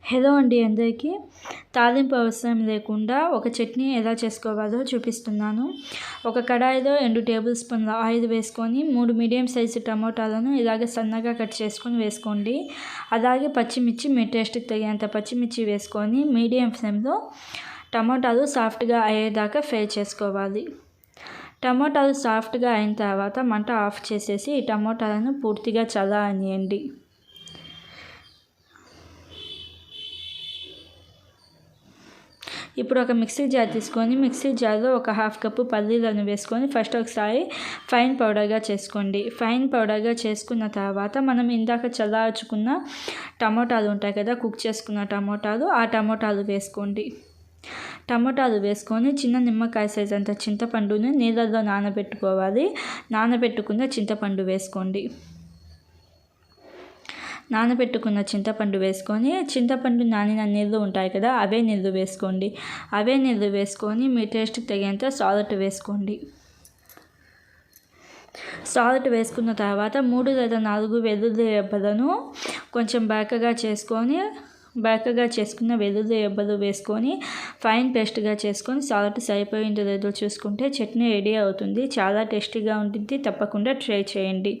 Hello అండి అందరికీ. తాలింపు అవసరం లేకుండా ఒక చట్నీ ఎలా చేసుకోవాలో చూపిస్తున్నాను. ఒక కడాయిలో 2 టేబుల్ స్పూన్ల ఆయిల్ వేసుకొని 3 మీడియం సైజు టమోటాలను ఇలాగ సన్నగా కట్ చేసుకొని వేసుకోండి. అలాగే పచ్చిమిర్చి మీ టేస్ట్కి తగినంత పచ్చిమిర్చి వేసుకొని మీడియం ఫ్లేమ్లో టమోటాలు సాఫ్ట్గా అయ్యేదాకా ఫ్రై చేసుకోవాలి. టమోటాలు సాఫ్ట్గా అయిన తర్వాత మంట ఆఫ్ చేసేసి ఈ టమోటాలను పూర్తిగా చల్లారనియండి. ఇప్పుడు ఒక మిక్సీ జార్ తీసుకొని మిక్సీ జార్లో ఒక 1/2 కప్పు పల్లీలను వేసుకొని ఫస్ట్ ఒకసారి ఫైన్ పౌడర్గా చేసుకోండి. ఫైన్ పౌడర్గా చేసుకున్న తర్వాత మనం ఇందాక చల్లార్చుకున్న టమోటాలు ఉంటాయి కదా, కుక్ చేసుకున్న టమోటాలు, ఆ టమోటాలు వేసుకోండి. టమోటాలు వేసుకొని చిన్న నిమ్మకాయ సైజ్ అంత చింతపండుని నీళ్ళల్లో నానబెట్టుకోవాలి. నానబెట్టుకున్న చింతపండు వేసుకోండి. నానబెట్టుకున్న చింతపండు వేసుకొని చింతపండు నానిన నీళ్ళు ఉంటాయి కదా, అవే నీళ్ళు వేసుకోండి. అవే నీళ్ళు వేసుకొని మీ టేస్ట్కి తగినంత సాల్ట్ వేసుకోండి. సాల్ట్ వేసుకున్న తర్వాత 3 లేదా 4 వెల్లుల్లి రెబ్బలను కొంచెం బరకగా చేసుకున్న వెల్లుల్లి రెబ్బలు వేసుకొని ఫైన్ పేస్ట్గా చేసుకొని సాల్ట్ సరిపోయిందో లేదో చూసుకుంటే చట్నీ రెడీ అవుతుంది. చాలా టేస్టీగా ఉంటుంది. తప్పకుండా ట్రై చేయండి.